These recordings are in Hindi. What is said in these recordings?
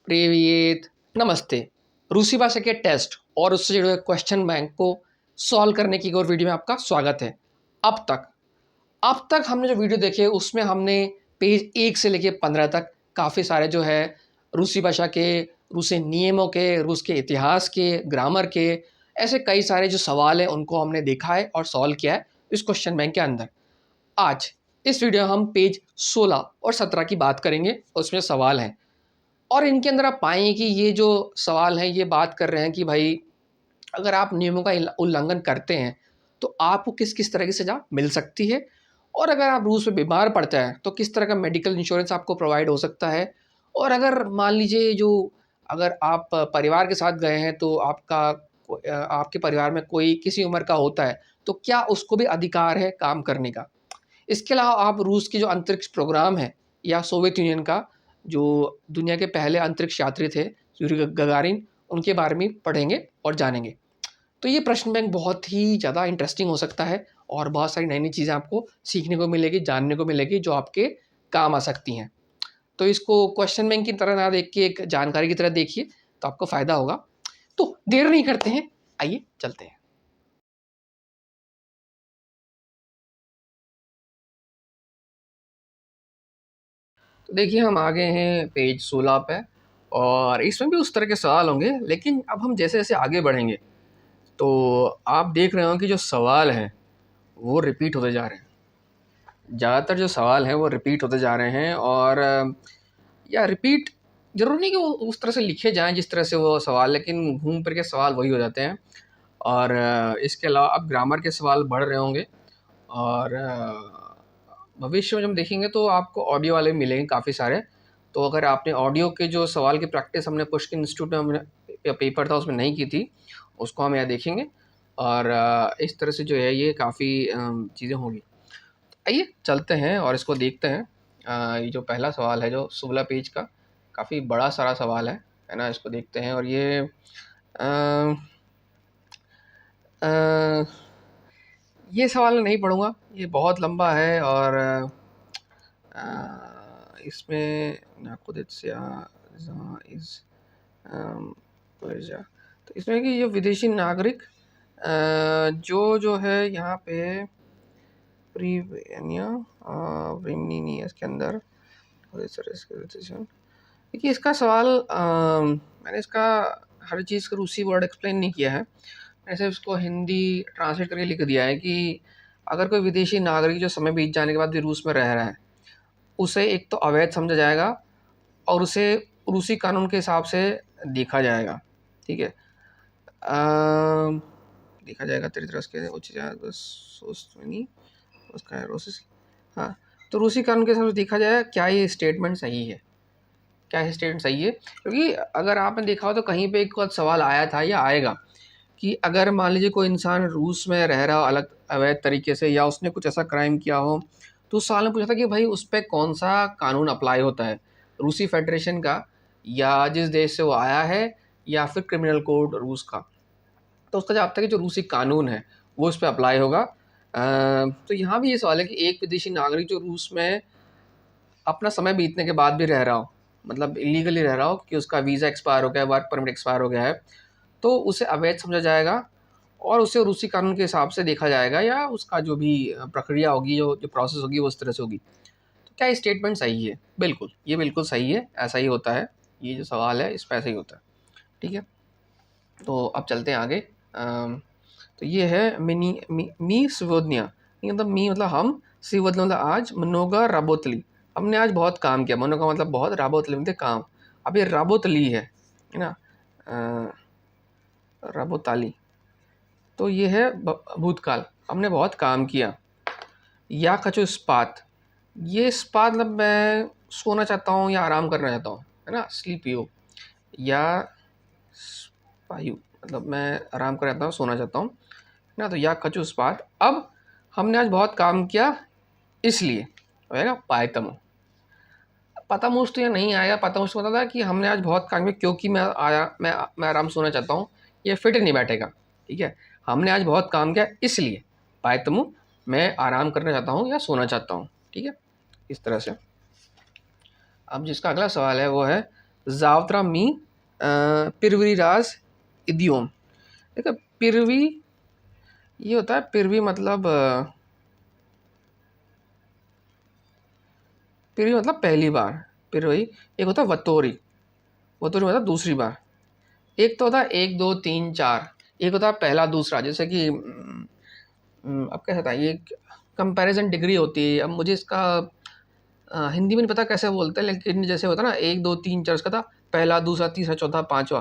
प्रिवियत नमस्ते। रूसी भाषा के टेस्ट और उससे जुड़े क्वेश्चन बैंक को सॉल्व करने की एक और वीडियो में आपका स्वागत है। अब तक हमने जो वीडियो देखे उसमें हमने पेज 1 से लेके 15 तक काफ़ी सारे जो है रूसी भाषा के, रूसी नियमों के, रूस के इतिहास के, ग्रामर के, ऐसे कई सारे जो सवाल हैं उनको हमने देखा है और सॉल्व किया है इस क्वेश्चन बैंक के अंदर। आज इस वीडियो में हम पेज 16 और 17 की बात करेंगे, उसमें सवाल हैं और इनके अंदर आप पाएंगे कि ये जो सवाल हैं ये बात कर रहे हैं कि भाई अगर आप नियमों का उल्लंघन करते हैं तो आपको किस किस तरह की सज़ा मिल सकती है, और अगर आप रूस में बीमार पड़ते हैं तो किस तरह का मेडिकल इंश्योरेंस आपको प्रोवाइड हो सकता है। और अगर मान लीजिए जो अगर आप परिवार के साथ गए हैं तो आपके परिवार में कोई किसी उम्र का होता है तो क्या उसको भी अधिकार है काम करने का। इसके अलावा आप रूस की जो अंतरिक्ष प्रोग्राम है या सोवियत यूनियन का जो दुनिया के पहले अंतरिक्ष यात्री थे यूरी गगारिन, उनके बारे में पढ़ेंगे और जानेंगे। तो ये प्रश्न बैंक बहुत ही ज़्यादा इंटरेस्टिंग हो सकता है और बहुत सारी नई नई चीज़ें आपको सीखने को मिलेगी, जानने को मिलेगी जो आपके काम आ सकती हैं। तो इसको क्वेश्चन बैंक की तरह ना देख के एक जानकारी की तरह देखिए तो आपको फ़ायदा होगा। तो देर नहीं करते हैं, आइए चलते हैं। तो देखिए हम आ गए हैं पेज 16 पे और इसमें भी उस तरह के सवाल होंगे, लेकिन अब हम जैसे जैसे आगे बढ़ेंगे तो आप देख रहे हो कि जो सवाल हैं वो रिपीट होते जा रहे हैं। ज़्यादातर जो सवाल हैं वो रिपीट होते जा रहे हैं और या रिपीट ज़रूरी नहीं कि वो उस तरह से लिखे जाएं जिस तरह से वो सवाल, लेकिन घूम फिर के सवाल वही हो जाते हैं। और इसके अलावा अब ग्रामर के सवाल बढ़ रहे होंगे और भविष्य में जब देखेंगे तो आपको ऑडियो वाले मिलेंगे काफ़ी सारे। तो अगर आपने ऑडियो के जो सवाल की प्रैक्टिस हमने पुष्किन इंस्टीट्यूट में हमने पेपर था उसमें नहीं की थी, उसको हम यहाँ देखेंगे और इस तरह से जो है ये काफ़ी चीज़ें होंगी। आइए चलते हैं और इसको देखते हैं। ये जो पहला सवाल है जो 16 पेज का, काफ़ी बड़ा सारा सवाल है ना। इसको देखते हैं और ये सवाल नहीं पढ़ूँगा, ये बहुत लंबा है और इसमें तो इसमें कि ये विदेशी नागरिक जो है यहाँ पे इसके अंदर देखिए इसका सवाल मैंने इसका हर चीज़ का रूसी वर्ड एक्सप्लेन नहीं किया है, ऐसे उसको हिंदी ट्रांसलेट करके लिख दिया है कि अगर कोई विदेशी नागरिक जो समय बीत जाने के बाद भी रूस में रह रहा है उसे एक तो अवैध समझा जाएगा और उसे रूसी कानून के हिसाब से देखा जाएगा। ठीक है, देखा जाएगा तेरी तरह के उसका हाँ, तो रूसी कानून के हिसाब से देखा जाए क्या ये स्टेटमेंट सही है, क्या ये स्टेटमेंट सही है। क्योंकि अगर आपने देखा हो तो कहीं पे एक सवाल आया था या आएगा कि अगर मान लीजिए कोई इंसान रूस में रह रहा हो अलग अवैध तरीके से या उसने कुछ ऐसा क्राइम किया हो तो उस सवाल में पूछा था कि भाई उस पर कौन सा कानून अप्लाई होता है, रूसी फेडरेशन का या जिस देश से वो आया है या फिर क्रिमिनल कोड रूस का। तो उसका जवाब था कि जो रूसी कानून है वो उस पर अप्लाई होगा। तो यहाँ भी ये सवाल है कि एक विदेशी नागरिक जो रूस में अपना समय बीतने के बाद भी रह रहा हो, मतलब इलीगली रह रहा हो कि उसका वीज़ा एक्सपायर हो गया है, वर्क परमिट एक्सपायर हो गया है, तो उसे अवैध समझा जाएगा और उसे रूसी कानून के हिसाब से देखा जाएगा या उसका जो भी प्रक्रिया होगी, जो प्रोसेस होगी वो उस तरह से होगी। तो क्या ये स्टेटमेंट सही है? बिल्कुल, ये बिल्कुल सही है, ऐसा ही होता है। ये जो सवाल है इस पर ऐसा ही होता है। ठीक है, तो अब चलते हैं आगे। तो ये है मी सिवोदनिया, मतलब मी मतलब हम, सिवोदनिया मतलब आज, मनोगा राबोतली, हमने आज बहुत काम किया। मनोगा मतलब बहुत, राबोतली मतलब काम। अब ये राबोतली है ना, राबोताली, तो ये है भूतकाल, हमने बहुत काम किया। या कचो इस्पात, ये इस्पात मतलब मैं सोना चाहता हूँ या आराम करना चाहता हूँ, है ना, स्लीप यू। या स्पायु मतलब मैं आराम कर चाहता हूँ, सोना चाहता हूँ ना। तो या कचो इस्पात, अब हमने आज बहुत काम किया इसलिए होएगा पायतमो। पतामुश तो यहाँ नहीं आएगा, पतामुश मतलब था कि हमने आज बहुत काम किया क्योंकि मैं आराम सोना चाहता हूँ, ये फिट नहीं बैठेगा। ठीक है, हमने आज बहुत काम किया इसलिए पायतमु, मैं आराम करना चाहता हूँ या सोना चाहता हूँ। ठीक है, इस तरह से। अब जिसका अगला सवाल है वो है जावत्रा मी पिरवी राज इदियोम। देखो पिरवी ये होता है, पिरवी मतलब पिरवी मतलब पहली बार, पिरवी। एक होता है वतोरी, वतोरी मतलब दूसरी बार। एक तो होता है 1 2 3 4, एक होता है पहला दूसरा। जैसे कि अब कैसे था ये, कंपैरिजन डिग्री होती है। अब मुझे इसका हिंदी में नहीं पता कैसे बोलते हैं, लेकिन जैसे होता है ना 1 2 3 4, उसका था पहला दूसरा तीसरा चौथा पांचवा।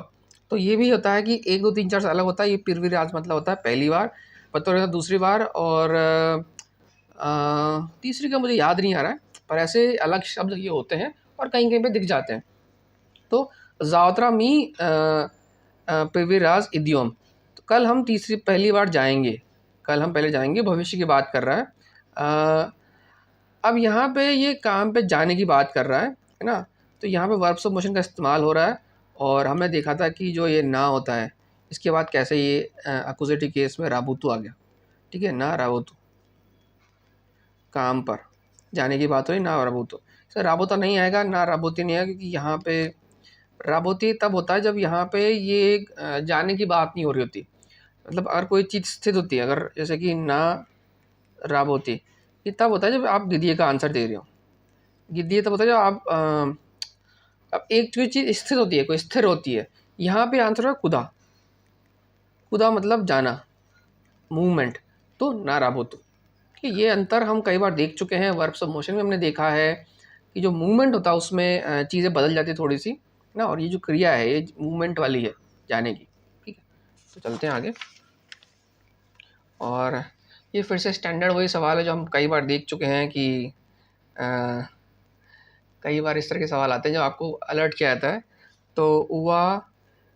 तो ये भी होता है कि 1 2 3 4 से अलग होता है। ये पिरवी राज मतलब होता है पहली बार, वतोरी दूसरी बार, और तीसरी का मुझे याद नहीं आ रहा है, पर ऐसे अलग शब्द ये होते हैं और कहीं कहीं पे दिख जाते हैं। तो ज़ावत्रा मी पिरविराज इदियोम। तो कल हम तीसरी पहली बार जाएंगे, कल हम पहले जाएंगे, भविष्य की बात कर रहा है। अब यहाँ पे ये काम पे जाने की बात कर रहा है ना। तो यहाँ पे वर्ब्स ऑफ मोशन का इस्तेमाल हो रहा है, और हमने देखा था कि जो ये ना होता है इसके बाद कैसे ये अक्यूजेटिव केस में राबुतु आ गया। ठीक है, ना राबुतु, काम पर जाने की बात हुई, ना राबुतु। सर राबुता नहीं आएगा, ना राबुती नहीं आएगा, क्योंकि यहाँ पे राबोती तब होता है जब यहाँ पे ये जाने की बात नहीं हो रही होती। मतलब अगर कोई चीज़ स्थित होती है, अगर जैसे कि ना राबोती, ये तब होता है जब आप गिद्धिए का आंसर दे रहे हो। गिद्धिए तब होता है जब आप अब एक कोई चीज़ स्थिर होती है, कोई स्थिर होती है। यहाँ पे आंसर है खुदा, खुदा मतलब जाना, मूवमेंट। तो ना राबोतु, कि ये अंतर हम कई बार देख चुके हैं। वर्ब्स ऑफ मोशन में हमने देखा है कि जो मूवमेंट होता है उसमें चीज़ें बदल जाती है थोड़ी सी ना, और ये जो क्रिया है ये मूवमेंट वाली है, जाने की। ठीक है, तो चलते हैं आगे। और ये फिर से स्टैंडर्ड वही सवाल है जो हम कई बार देख चुके हैं कि कई बार इस तरह के सवाल आते हैं जो आपको अलर्ट किया जाता है। तो उवा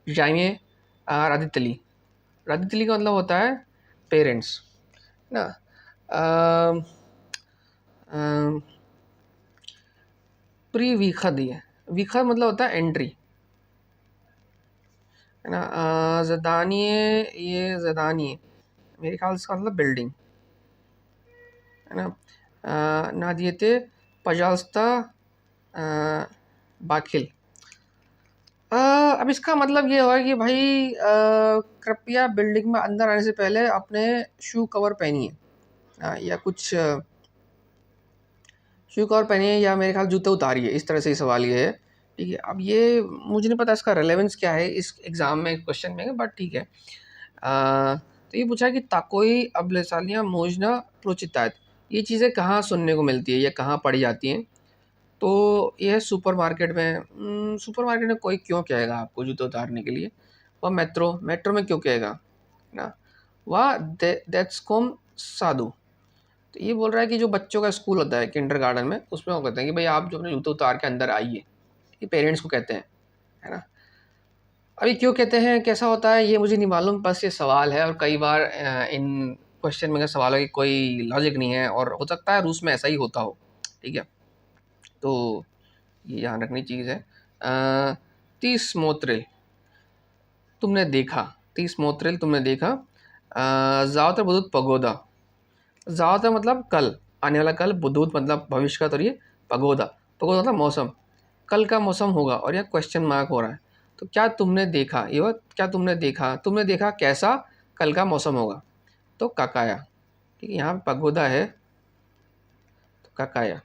जाइए रादितली, रादितली का मतलब होता है पेरेंट्स ना। प्री विखद, है विखद मतलब होता है एंट्री, है ना। जदानिए, ये जदानिए मेरे ख्याल से इसका मतलब बिल्डिंग, है ना। नादियते पजास्ता बाखिल। अब इसका मतलब ये हुआ कि भाई कृपया बिल्डिंग में अंदर आने से पहले अपने शू कवर पहनिए, या कुछ शू कवर पहनिए, या मेरे ख्याल जूते उतारिए। इस तरह से ही सवाल ये है। ठीक है, अब ये मुझे नहीं पता इसका रेलेवेंस क्या है इस एग्ज़ाम में, क्वेश्चन में, बट ठीक है। तो ये पूछा कि ताकोई अब्लेसालिया मोजना प्रोचितायत, ये चीज़ें कहाँ सुनने को मिलती है या कहाँ पढ़ी जाती हैं। तो ये है सुपरमार्केट में। सुपरमार्केट में कोई क्यों कहेगा आपको जूते उतारने के लिए। वह मेट्रो, मेट्रो में क्यों कहेगा ना। वह दैट्सकोम साधु, तो ये बोल रहा है कि जो बच्चों का स्कूल होता है किंडरगार्टन में, उसमें वो कहते हैं कि भाई आप जो अपने जूते उतार के अंदर आइए, ये पेरेंट्स को कहते हैं, है ना। अभी क्यों कहते हैं, कैसा होता है, ये मुझे नहीं मालूम, बस ये सवाल है। और कई बार इन क्वेश्चन में सवालों की कोई लॉजिक नहीं है, और हो सकता है रूस में ऐसा ही होता हो। ठीक है, तो ये ध्यान रखनी चीज़ है। 30 मोत्रेल तुमने देखा, 30 मोत्रेल तुमने देखा। ज़्यादातर बुधुत पगोदा, ज़्यादातर मतलब कल, आने वाला कल, बुधुत मतलब भविष्य का, तो ये पगोदा, पगोदा मतलब मौसम, कल का मौसम होगा, और यह क्वेश्चन मार्क हो रहा है। तो क्या तुमने देखा, ये बात क्या तुमने देखा, तुमने देखा कैसा कल का मौसम होगा। तो काकाया, ठीक है, यहाँ पे पगोदा है तो काकाया,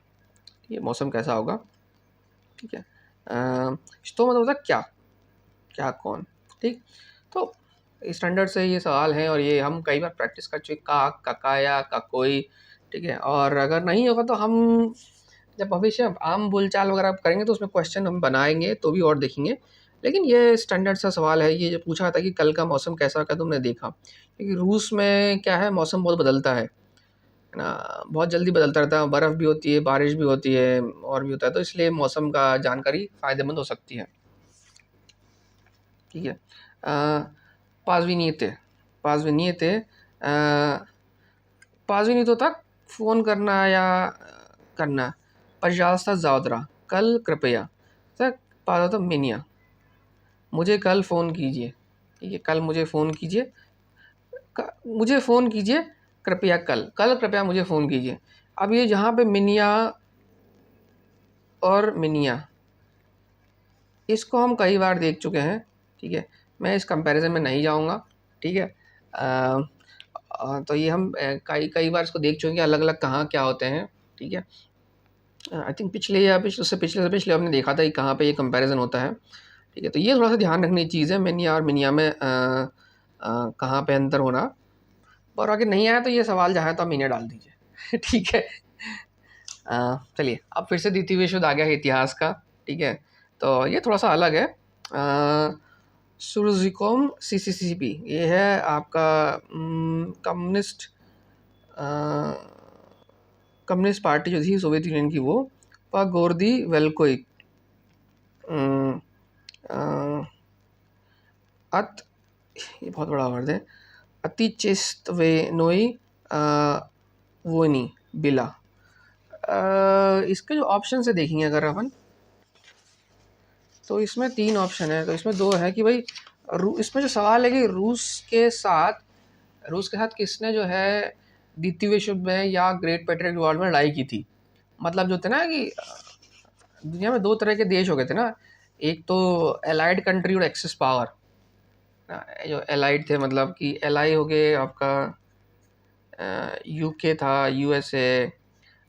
ये मौसम कैसा होगा। ठीक है, तो मतलब होता क्या, क्या कौन। ठीक, तो स्टैंडर्ड से ये सवाल हैं, और ये हम कई बार प्रैक्टिस कर चुके, का, काकाया, का कोई। ठीक है, और अगर नहीं होगा तो हम जब भविष्य आम बोलचाल वगैरह करेंगे तो उसमें क्वेश्चन हम बनाएंगे तो भी और देखेंगे। लेकिन ये स्टैंडर्ड सा सवाल है। ये जो पूछा था कि कल का मौसम कैसा का तुमने देखा, क्योंकि रूस में क्या है, मौसम बहुत बदलता है ना, बहुत जल्दी बदलता रहता है, बर्फ़ भी होती है, बारिश भी होती है, और भी होता है, तो इसलिए मौसम का जानकारी फ़ायदेमंद हो सकती है। ठीक है, पाज़विनियते, पाज़विनियते, पाज़विनियतो तक फ़ोन करना या करना, पजास्ता ज़ावद्रा, कल कृपया, तक पाज़ा तो मिनिया, मुझे कल फ़ोन कीजिए। ठीक है, कल मुझे फ़ोन कीजिए, मुझे फ़ोन कीजिए कृपया कल, कल कृपया मुझे फ़ोन कीजिए। अब ये जहाँ पे मिनिया और मिनिया, इसको हम कई बार देख चुके हैं, ठीक है, मैं इस कंपैरिजन में नहीं जाऊंगा, ठीक है। तो ये हम कई कई बार इसको देख चुके हैं अलग अलग कहाँ क्या होते हैं, ठीक है। आई थिंक पिछले या उससे पिछले से पिछले हमने देखा था कि कहाँ पे ये कंपैरिजन होता है, ठीक है। तो ये थोड़ा सा ध्यान रखने की चीज़ है मिनिया और मिनिया में कहाँ पे अंतर होना। और अगर नहीं आया तो ये सवाल जहाँ है तो आप मिनिया डाल दीजिए ठीक है। चलिए अब फिर से द्वितीय विश्व युद्ध आ गया है इतिहास का, ठीक है। तो ये थोड़ा सा अलग है। सुरजिकोम सीसीसीपी ये है आपका कम्युनिस्ट कम्युनिस्ट पार्टी जो थी सोवियत यूनियन की, वो पागोर्दी वेलकोई अत, ये बहुत बड़ा वर्ड है, अतिचेस्तवेनोई वोनी बिला। इसके जो ऑप्शन से देखेंगे अगर अपन, तो इसमें 3 ऑप्शन है। तो इसमें 2 है कि भाई इसमें जो सवाल है कि रूस के साथ किसने जो है द्वितीय विश्व युद्ध में या ग्रेट पेट्रियट वॉर में लड़ाई की थी। मतलब जो थे ना कि दुनिया में 2 तरह के देश हो गए थे ना, एक तो एलाइड कंट्री और एक्सिस पावर। जो एलाइड थे मतलब कि एलआई हो गए आपका, यूके था, यूएसए,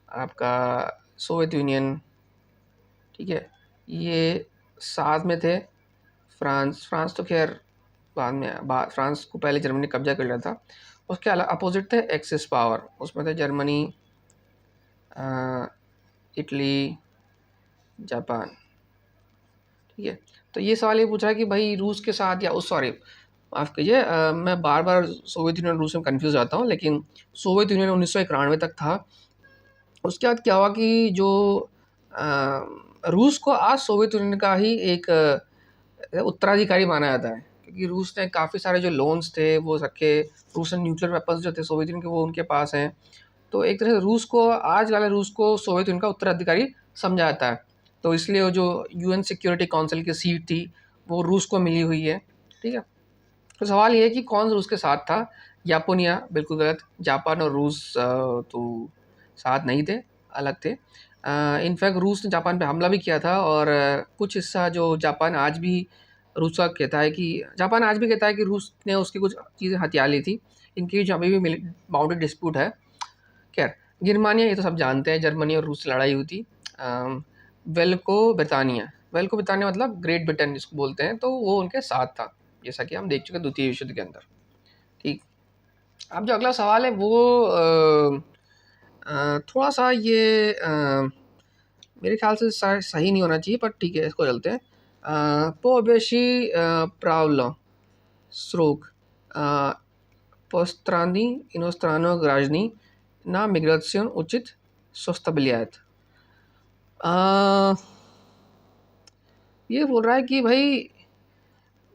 आपका सोवियत यूनियन, ठीक है, ये साथ में थे। फ्रांस तो खैर बाद में, फ्रांस को पहले जर्मनी कब्जा कर लिया था। उसके अपोजिट थे एक्सिस पावर, उसमें थे जर्मनी, इटली, जापान, ठीक है। तो ये सवाल ये पूछा है कि भाई रूस के साथ या उस सॉरी माफ़ कीजिए, मैं बार बार सोवियत यूनियन रूस में कंफ्यूज आता हूँ, लेकिन सोवियत यूनियन 1991 तक था। उसके बाद क्या हुआ कि जो रूस को आज सोवियत यूनियन का ही एक उत्तराधिकारी माना जाता है, क्योंकि रूस ने काफ़ी सारे जो लोन्स थे वो रखे, रूस ने न्यूक्लियर वेपन्स जो थे सोवियत यूनियन के वो उनके पास हैं। तो एक तरह से रूस को, आज वाले रूस को सोवियत यूनियन का उत्तराधिकारी समझा जाता है। तो इसलिए वो जो यूएन सिक्योरिटी काउंसिल की सीट थी वो रूस को मिली हुई है, ठीक है। तो सवाल ये है कि कौन रूस के साथ था। यापोनिया बिल्कुल गलत, जापान और रूस तो साथ नहीं थे, अलग थे। इनफैक्ट रूस ने जापान पे हमला भी किया था, और कुछ हिस्सा जो जापान आज भी रूस का कहता है कि, जापान आज भी कहता है कि रूस ने उसकी कुछ चीज़ें हथिया ली थी। इनकी बीच अभी भी बाउंड्री डिस्प्यूट है। खैर जर्मनिया ये तो सब जानते हैं, जर्मनी और रूस से लड़ाई हुई थी। वेल्को ब्रिटानिया मतलब ग्रेट ब्रिटेन जिसको बोलते हैं, तो वो उनके साथ था, जैसा कि हम देख चुके हैं द्वितीय विश्व युद्ध के अंदर, ठीक। अब जो अगला सवाल है वो थोड़ा सा ये मेरे ख्याल से सही नहीं होना चाहिए, पर ठीक है इसको चलते हैं। पोबेशी प्रावलो स्रोक पोस्त्रानी इनोस्त्रानो ग्राजनी ना मिग्रेशन उचित स्वस्तबिलियात। ये बोल रहा है कि भाई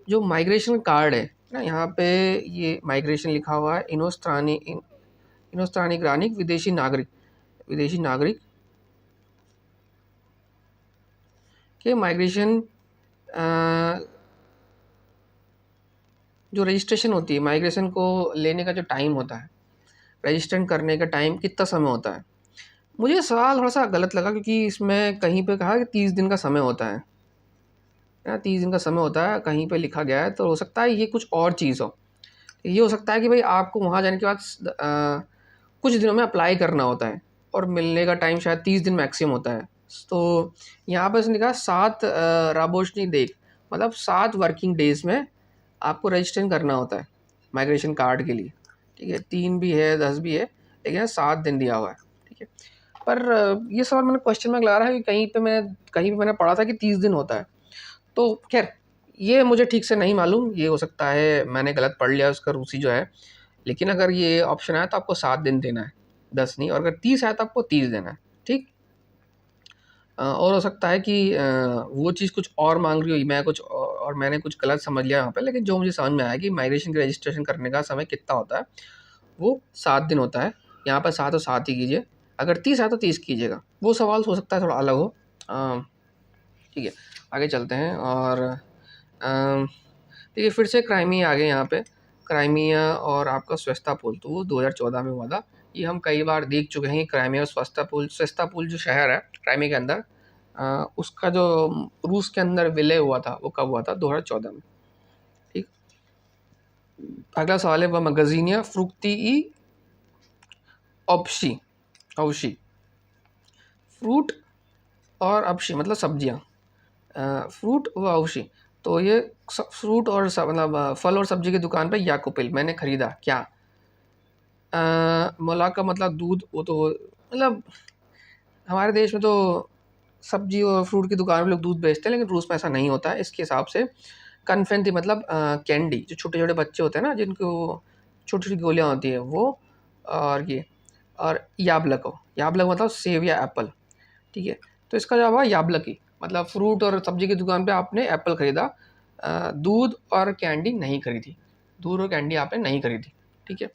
जो माइग्रेशन कार्ड है ना, यहाँ पे ये माइग्रेशन लिखा हुआ है, इनोस्त्रानी ग्रानिक विदेशी नागरिक के माइग्रेशन जो रजिस्ट्रेशन होती है, माइग्रेशन को लेने का जो टाइम होता है, रजिस्ट्रेशन करने का टाइम कितना समय होता है। मुझे सवाल थोड़ा सा गलत लगा, क्योंकि इसमें कहीं पे कहा कि 30 दिन का समय होता है, 30 दिन का समय होता है कहीं पे लिखा गया है। तो हो सकता है ये कुछ और चीज़ हो। ये हो सकता है कि भाई आपको वहाँ जाने के बाद कुछ दिनों में अप्लाई करना होता है, और मिलने का टाइम शायद 30 दिन मैक्सिमम होता है। तो यहाँ पर लिखा 7 राबोशनी देख, मतलब 7 वर्किंग डेज़ में आपको रजिस्ट्रेशन करना होता है माइग्रेशन कार्ड के लिए, ठीक है। 3 भी है, 10 भी है, लेकिन 7 दिन दिया हुआ है, ठीक है। पर ये सवाल मैंने क्वेश्चन मार्क लगा रहा है कि कहीं पे मैंने पढ़ा था कि 30 दिन होता है। तो खैर ये मुझे ठीक से नहीं मालूम, ये हो सकता है मैंने गलत पढ़ लिया उसका रूसी जो है। लेकिन अगर ये ऑप्शन आया तो आपको 7 दिन देना है, 10 नहीं। और अगर 30 आया तो आपको 30 देना है, ठीक। और हो सकता है कि वो चीज़ कुछ और मांग रही हो, मैं कुछ और मैंने कुछ गलत समझ लिया यहाँ पे। लेकिन जो मुझे समझ में आया कि माइग्रेशन की रजिस्ट्रेशन करने का समय कितना होता है, वो 7 दिन होता है। यहाँ पर 7 और 7 ही कीजिए, अगर 30 आया तो 30 कीजिएगा। वो सवाल हो सकता है थोड़ा अलग हो, ठीक है। आगे चलते हैं। और देखिए फिर से क्राइमिया आ गए यहाँ पे, क्राइमिया और आपका स्वेस्तापोल, तो वो 2014 में हुआ था। ये हम कई बार देख चुके हैं, क्राइमिया और स्वेस्तापोल जो शहर है क्राइमिया के अंदर, उसका जो रूस के अंदर विलय हुआ था वो कब हुआ था? 2014 में। ठीक। अगला सवाल है, वह मगजीनिया फ्रुक्ती ई ऑप्शी औशी। फ्रूट और अबशी मतलब सब्जियां, फ्रूट व औशी। तो ये फ्रूट और मतलब फल और सब्जी की दुकान पे याकुपिल मैंने खरीदा क्या? मला का मतलब दूध, वो तो मतलब हमारे देश में तो सब्जी और फ्रूट की दुकान में लोग दूध बेचते हैं, लेकिन रूस में ऐसा नहीं होता है। इसके हिसाब से कन्फेंटी मतलब कैंडी, जो छोटे छोटे बच्चे होते हैं ना, जिनको छोटी छोटी गोलियां होती है वो, और ये, और याबलको, याबलक मतलब सेब या एप्पल। ठीक है, तो इसका जवाब है याबलकी, मतलब फ्रूट और सब्जी की दुकान पे आपने एप्पल खरीदा, दूध और कैंडी नहीं खरीदी, दूध और कैंडी आपने नहीं खरीदी। ठीक है,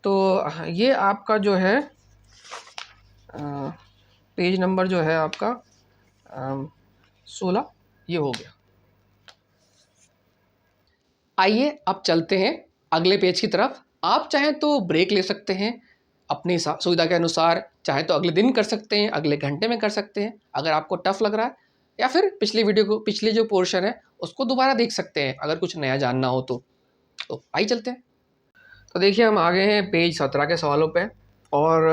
तो ये आपका जो है पेज नंबर जो है आपका 16 ये हो गया। आइए अब चलते हैं अगले पेज की तरफ। आप चाहें तो ब्रेक ले सकते हैं अपनी सुविधा के अनुसार, चाहे तो अगले दिन कर सकते हैं, अगले घंटे में कर सकते हैं अगर आपको टफ लग रहा है, या फिर पिछली वीडियो को, पिछले जो पोर्शन है उसको दोबारा देख सकते हैं अगर कुछ नया जानना हो तो आइए चलते हैं। तो देखिए हम आ गए हैं पेज 17 के सवालों पे, और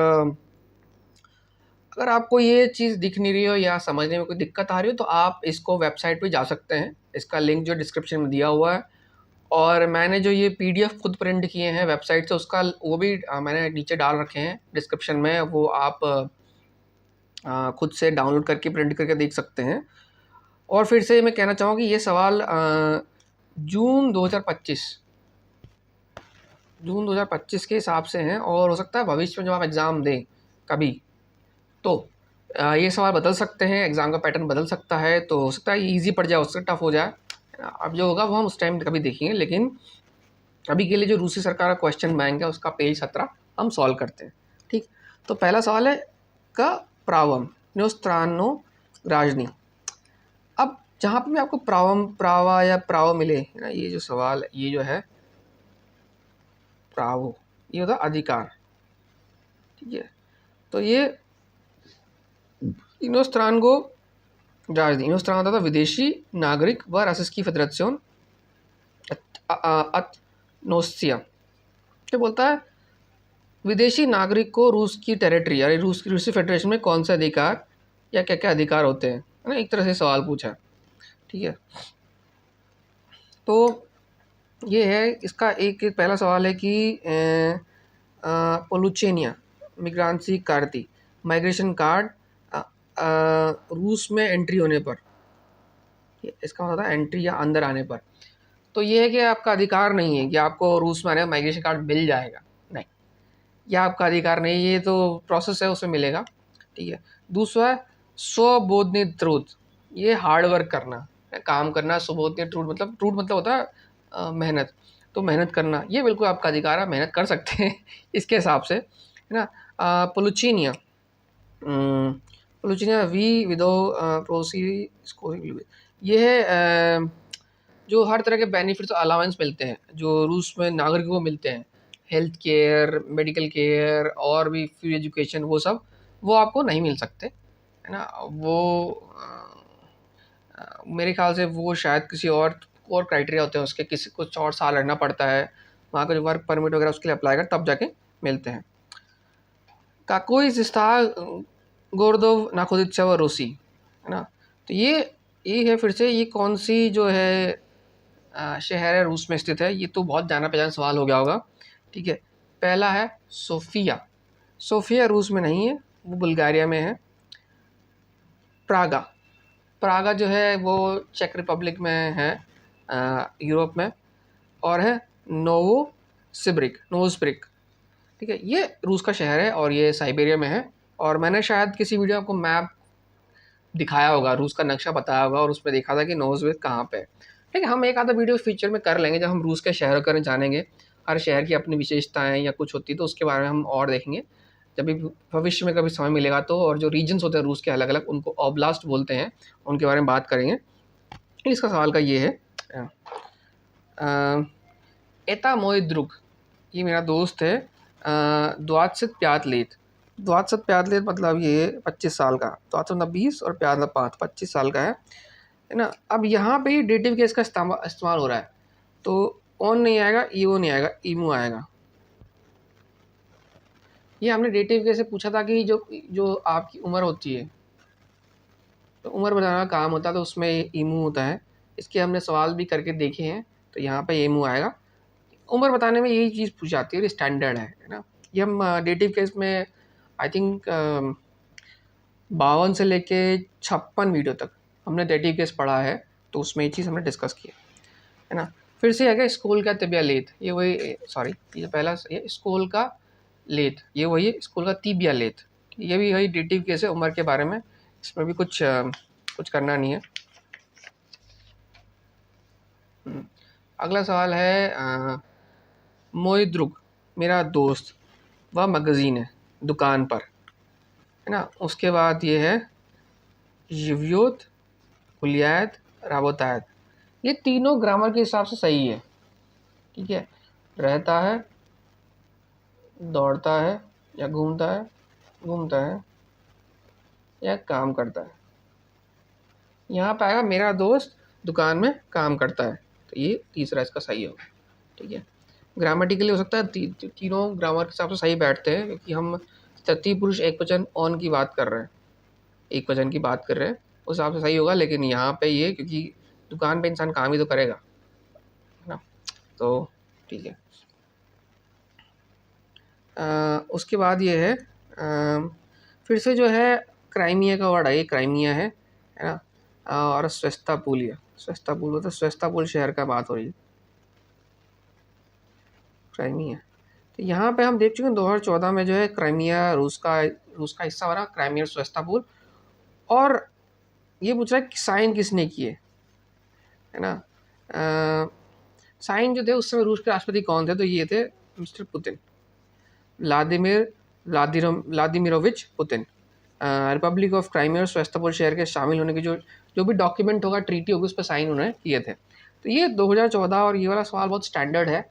अगर आपको ये चीज़ दिख नहीं रही हो या समझने में कोई दिक्कत आ रही हो तो आप इसको वेबसाइट पे जा सकते हैं, इसका लिंक जो डिस्क्रिप्शन में दिया हुआ है। और मैंने जो ये पीडीएफ खुद प्रिंट किए हैं वेबसाइट से, उसका वो भी मैंने नीचे डाल रखे हैं डिस्क्रिप्शन में, वो आप खुद से डाउनलोड करके प्रिंट करके देख सकते हैं। और फिर से मैं कहना चाहूँगा कि ये सवाल जून 2025 के हिसाब से हैं, और हो सकता है भविष्य में जब आप एग्ज़ाम दें कभी तो ये सवाल बदल सकते हैं, एग्ज़ाम का पैटर्न बदल सकता है, तो हो सकता है ये ईजी पड़ जाए, उससे टफ हो जाए। अब जो होगा वो हम उस टाइम कभी देखेंगे, लेकिन अभी के लिए जो रूसी सरकार का क्वेश्चन बैंक है उसका पेज 17 हम सॉल्व करते हैं। ठीक, तो पहला सवाल है का प्रावम न्योस्त्रानो राजनी। अब जहाँ पे भी आपको प्रावम, प्रावा या प्राव मिले है ना, ये जो सवाल, ये जो है प्रावो, ये होता अधिकार। ठीक है, तो ये इनोस्त्रानगो राजनी, इनोस्त्रान होता था विदेशी नागरिक व रासिस्की फेडरेशन नोस्सिया। तो बोलता है विदेशी नागरिक को रूस की टेरिटरी यानी रूसी फेडरेशन में कौन से अधिकार या क्या क्या अधिकार होते हैं, है ना, एक तरह से सवाल पूछा है। ठीक है, तो ये है इसका एक पहला सवाल है कि पोलुचेनिया मिग्रांसी कार्ती माइग्रेशन कार्ड रूस में एंट्री होने पर, इसका मतलब एंट्री या अंदर आने पर, तो ये है कि आपका अधिकार नहीं है कि आपको रूस में आने का माइग्रेशन कार्ड मिल जाएगा, नहीं, यह आपका अधिकार नहीं, ये तो प्रोसेस है उसमें मिलेगा। ठीक है, दूसरा है स्वबोधनीय ट्रूथ, ये हार्ड वर्क करना, काम करना। स्वबोधनीय ट्रूथ मतलब होता है मेहनत, तो मेहनत करना ये बिल्कुल आपका अधिकार है, मेहनत कर सकते हैं इसके हिसाब से, है ना। पोलुचीनिया पोलुचीनिया वी विदो प्रोसी, ये है जो हर तरह के बेनिफिट्स अलाउंस मिलते हैं जो रूस में नागरिकों को मिलते हैं, हेल्थ केयर, मेडिकल केयर और भी फ्री एजुकेशन, वो सब वो आपको नहीं मिल सकते, है ना। वो मेरे ख्याल से वो शायद किसी और क्राइटेरिया होते हैं उसके, किसी कुछ और साल रहना पड़ता है वहाँ का जो वर्क परमिट वगैरह उसके लिए अप्लाई कर तब जाके मिलते हैं। काकोई जिस्ता गोरदोव नाखोदित्सव रूसी, है ना। तो ये है फिर से, ये कौन सी जो है शहर है रूस में स्थित है, ये तो बहुत जाना पहचाना सवाल हो गया होगा। ठीक है, पहला है सोफिया, सोफिया रूस में नहीं है, वो बुल्गारिया में है। प्रागा, प्रागा जो है वो चेक रिपब्लिक में है, यूरोप में। और है नोवोसिबिर्स्क, ठीक है, ये रूस का शहर है और ये साइबेरिया में है। और मैंने शायद किसी वीडियो में आपको मैप दिखाया होगा, रूस का नक्शा बताया होगा, और उसमें देखा था कि नोवोसिबिर्स्क कहाँ पे है। ठीक है, हम एक आधा वीडियो फ्यूचर में कर लेंगे जब हम रूस के शहरों के जानेंगे, हर शहर की अपनी विशेषताएं या कुछ होती है तो उसके बारे में हम और देखेंगे जब भी भविष्य में कभी समय मिलेगा तो। और जो रीजन्स होते हैं रूस के अलग अलग, उनको ओब्लास्ट बोलते हैं, उनके बारे में बात करेंगे। इसका सवाल का ये है एता मोय द्रुग, ये मेरा दोस्त है, द्वादसित प्यात लेत, द्वात्सत प्यादलेत मतलब ये 25 साल का, द्वात्सत मतलब 20 और प्यादला 5, 25 साल का है ना। अब यहाँ पे ये डेटिव केस का इस्तेमाल हो रहा है, तो ऑन नहीं आएगा, ईओ नहीं आएगा, ईमू आएगा। ये हमने डेटिव केस से पूछा था कि जो आपकी उम्र होती है, तो उम्र बताना का काम होता है, तो उसमें ईमू होता है। इसके हमने सवाल भी करके देखे हैं, तो यहाँ पे ईमू आएगा। उम्र बताने में यही चीज़ पूछी जाती है, स्टैंडर्ड है ना। ये हम डेटिव केस में आई थिंक 52 से लेके 56 वीडियो तक हमने डेटिव केस पढ़ा है, तो उसमें ये चीज़ हमने डिस्कस की है ना। फिर से है स्कूल का तिबिया लेथ, ये वही, सॉरी ये पहला, ये स्कूल का लेथ, ये वही है स्कूल का तिबिया लेथ। ये भी वही डेटिव केस है उम्र के बारे में, इसमें भी कुछ करना नहीं है। अगला सवाल है मोइद्रुग मेरा दोस्त, वह मगज़ीन है दुकान पर, है ना। उसके बाद ये है यव्योत, कुलियात, राबोतायत। ये तीनों ग्रामर के हिसाब से सही है, ठीक है। रहता है, दौड़ता है या घूमता है या काम करता है। यहाँ पे आएगा मेरा दोस्त दुकान में काम करता है, तो ये तीसरा इसका सही होगा, ठीक है। ग्रामेटिकली हो सकता है तीनों ग्रामर के हिसाब से सही बैठते हैं, क्योंकि हम तृतीय पुरुष एकवचन ऑन की बात कर रहे हैं, एक वचन की बात कर रहे हैं, उस हिसाब से सही होगा। लेकिन यहाँ पे ये क्योंकि दुकान पे इंसान काम ही तो करेगा, है ना, तो ठीक है। उसके बाद ये है फिर से जो है क्राइमिया का वर्ड है, ये क्राइमिया है ना। और स्वेस्तापुलिया, स्वेस्तापुल मतलब स्वेस्तापुल शहर का बात हो रही है, क्राइमिया। तो यहाँ पे हम देख चुके हैं 2014 में जो है क्राइमिया रूस का हिस्सा बना, क्राइमिया स्वेस्तापुल। और ये पूछ रहा है कि साइन किसने किए, है ना। साइन जो थे उस समय रूस के राष्ट्रपति कौन थे, तो ये थे mister Putin, Vladimirovich Putin. Republic of Crimea और स्वेस्तापुल शहर के शामिल होने की जो भी डॉक्यूमेंट होगा, ट्रीटी होगी, उस पर साइन उन्होंने किए थे। तो ये 2014, और ये वाला सवाल बहुत स्टैंडर्ड है।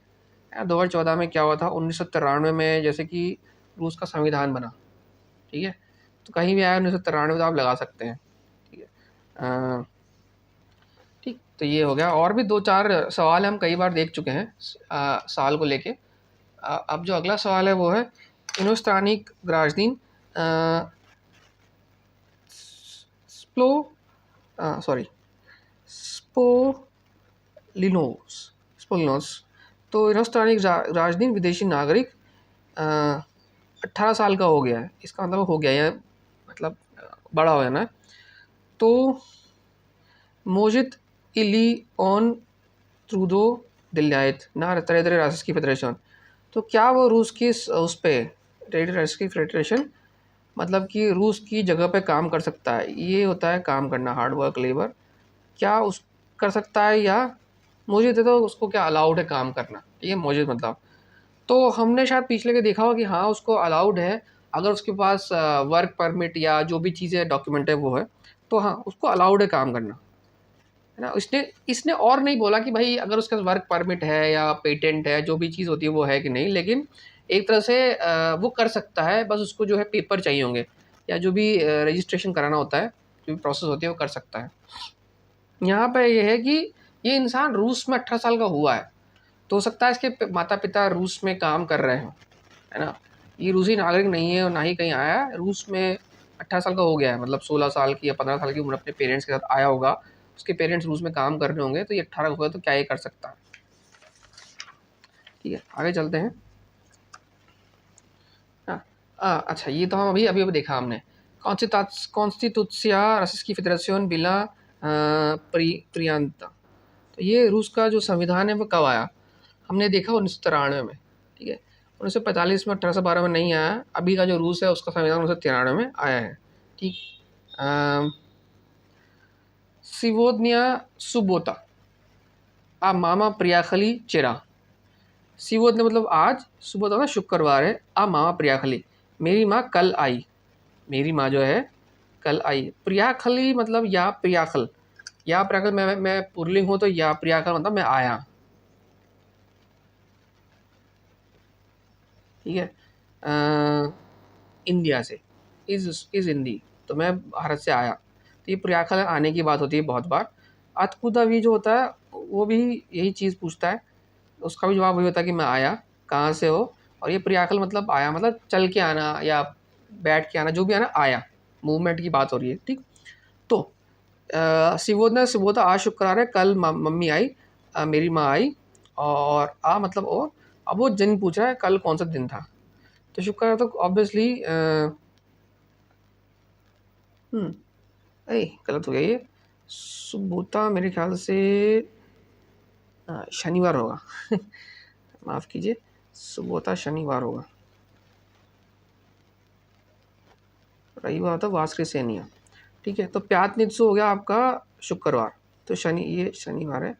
2014 में क्या हुआ था, 1993 में जैसे कि रूस का संविधान बना, ठीक है। तो कहीं भी आया 1993 तो आप लगा सकते हैं, ठीक है। ठीक, तो ये हो गया। और भी 2-4 सवाल हम कई बार देख चुके हैं साल को लेके। अब जो अगला सवाल है वो है इनोस्त्रानिक ग्राजदीन स्पोलिनोस। तो इनोस्त्रानिक राजदीन विदेशी नागरिक 18 साल का हो गया है, इसका मतलब हो गया है, मतलब बड़ा हो जाना है। तो मोजिद इली ऑन ट्रूडो दिलायत ना तरह राष्ट्र की फेडरेशन, तो क्या वो रूस की उस पर राष्ट्र की फेडरेशन, मतलब कि रूस की जगह पे काम कर सकता है। ये होता है काम करना, हार्ड वर्क, लेबर, क्या उस कर सकता है, या मुझे तो उसको क्या अलाउड है काम करना, ठीक है। मुझे मतलब, तो हमने शायद पिछले के देखा होगा कि हाँ उसको अलाउड है, अगर उसके पास वर्क परमिट या जो भी चीज़ें डॉक्यूमेंट है वो है, तो हाँ उसको अलाउड है काम करना, है ना। इसने और नहीं बोला कि भाई अगर उसके पास वर्क परमिट है या पेटेंट है, जो भी चीज़ होती है वो है कि नहीं, लेकिन एक तरह से वो कर सकता है, बस उसको जो है पेपर चाहिए होंगे, या जो भी रजिस्ट्रेशन कराना होता है, जो भी प्रोसेस होती है वो कर सकता है। यहाँ पे ये है कि ये इंसान रूस में 18 साल का हुआ है, तो हो सकता है इसके माता पिता रूस में काम कर रहे हो, है ना। ये रूसी नागरिक नहीं है और ना ही कहीं आया है, रूस में 18 साल का हो गया है, मतलब 16 साल की या 15 साल की उम्र अपने पेरेंट्स के साथ आया होगा, उसके पेरेंट्स रूस में काम कर रहे होंगे, तो ये 18 हुआ तो क्या ये कर सकता है, ठीक है। आगे चलते हैं। अच्छा, ये तो हम अभी देखा हमने कॉन्स्टिट्यूशिया रसिस्की फेडरेशन बिला प्रियांता। तो ये रूस का जो संविधान है वो कब आया, हमने देखा 1993 में, ठीक है। 1945 में, 1812 में नहीं आया। अभी का जो रूस है उसका संविधान 1993 में आया है, ठीक। सिवोदनिया सुबोता आ मामा प्रियाखली चेरा। सिवोदने मतलब आज, सुबोता मतलब शुक्रवार है, आ मामा प्रियाखली मेरी माँ कल आई, मेरी माँ जो है कल आई। प्रियाखली मतलब या प्रियाखल, या प्रियाखल मैं पुरलिंग हूँ, तो या प्रियाखल मतलब मैं आया, ठीक है। इंडिया से, इज़ हिंदी, तो मैं भारत से आया। तो ये प्रयाखल आने की बात होती है बहुत बार। अतकुदावी जो होता है वो भी यही चीज़ पूछता है, उसका भी जवाब वही होता है कि मैं आया, कहाँ से हो। और ये प्रयाखल मतलब आया, मतलब चल के आना या बैठ के आना, जो भी आना, आया, मूवमेंट की बात हो रही है, ठीक। तो सिबोधा आज शुक्रवार है, कल मम्मी आई, मेरी माँ आई, और मतलब और। अब वो दिन पूछ रहा है कल कौन सा दिन था, तो शुक्रवार तो ऑब्वियसली अरे गलत हो गया ये, सुबोधा मेरे ख्याल से शनिवार होगा। माफ़ कीजिए, सुबोधा शनिवार होगा, रविवार तो वासरे सेनिया, ठीक है। तो प्यातनित्सु हो गया आपका शुक्रवार, तो ये शनिवार है,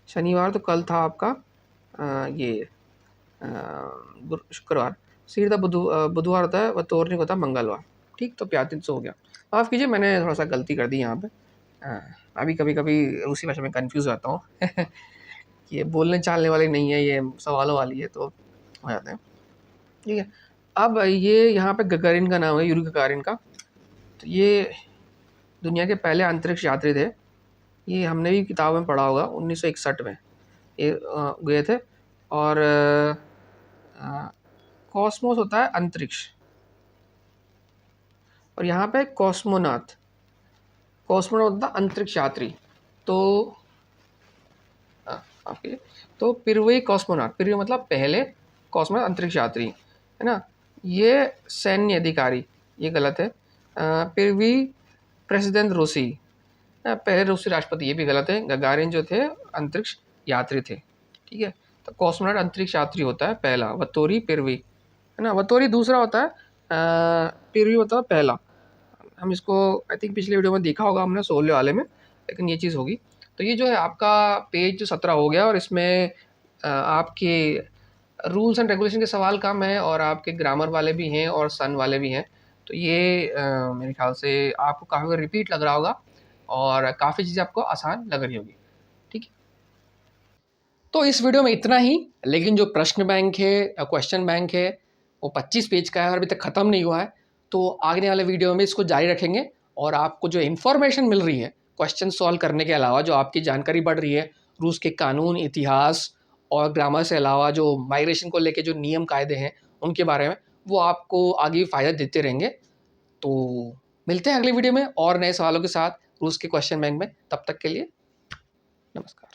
शनिवार तो कल था आपका ये शुक्रवार। सीधा बुधवार होता है, वतोरनिक होता है मंगलवार, ठीक। तो प्यातनित्सु हो गया। माफ़ कीजिए, मैंने थोड़ा सा गलती कर दी यहाँ पे। अभी कभी कभी रूसी भाषा में कंफ्यूज रहता हूँ। ये बोलने चालने वाली नहीं है, ये सवालों वाली है, तो हो जाते हैं, ठीक है। अब ये यहाँ पे गगारिन का नाम है, यूरी गगारिन का। तो ये दुनिया के पहले अंतरिक्ष यात्री थे। ये हमने भी किताब में पढ़ा होगा, 1961 में ये गए थे। और कॉस्मोस होता है अंतरिक्ष, और यहाँ पे कॉस्मोनाथ होता है अंतरिक्ष यात्री। तो आपके तो पिरवी कॉस्मोनाथ, पिरवी मतलब पहले, कॉस्मोनाथ अंतरिक्ष यात्री, है ना। ये सैन्य अधिकारी, ये गलत है। पिरवी प्रेसिडेंट रूसी, पहले रूसी राष्ट्रपति, ये भी गलत है। गगारिन जो थे अंतरिक्ष यात्री थे, ठीक है। तो कॉस्मोनाट अंतरिक्ष यात्री होता है पहला, वतोरी पिरवी, है ना। वतोरी दूसरा होता है, पिरवी होता है पहला। हम इसको आई थिंक पिछले वीडियो में देखा होगा हमने, 16 वाले में, लेकिन ये चीज़ होगी। तो ये जो है आपका पेज 17 हो गया, और इसमें आपके रूल्स एंड रेगुलेशन के सवाल कम है, और आपके ग्रामर वाले भी हैं और सन वाले भी हैं। तो ये मेरे ख्याल से आपको काफ़ी रिपीट लग रहा होगा, और काफ़ी चीज़ें आपको आसान लग रही होगी, ठीक है। तो इस वीडियो में इतना ही, लेकिन जो प्रश्न बैंक है, क्वेश्चन बैंक है, वो 25 पेज का है और अभी तक ख़त्म नहीं हुआ है। तो आगे वाले वीडियो में इसको जारी रखेंगे, और आपको जो इन्फॉर्मेशन मिल रही है क्वेश्चन सॉल्व करने के अलावा, जो आपकी जानकारी बढ़ रही है रूस के कानून, इतिहास और ग्रामर से अलावा, जो माइग्रेशन को लेके जो नियम कायदे हैं उनके बारे में, वो आपको आगे फ़ायदा देते रहेंगे। तो मिलते हैं अगले वीडियो में और नए सवालों के साथ रूस के क्वेश्चन बैंक में। तब तक के लिए नमस्कार।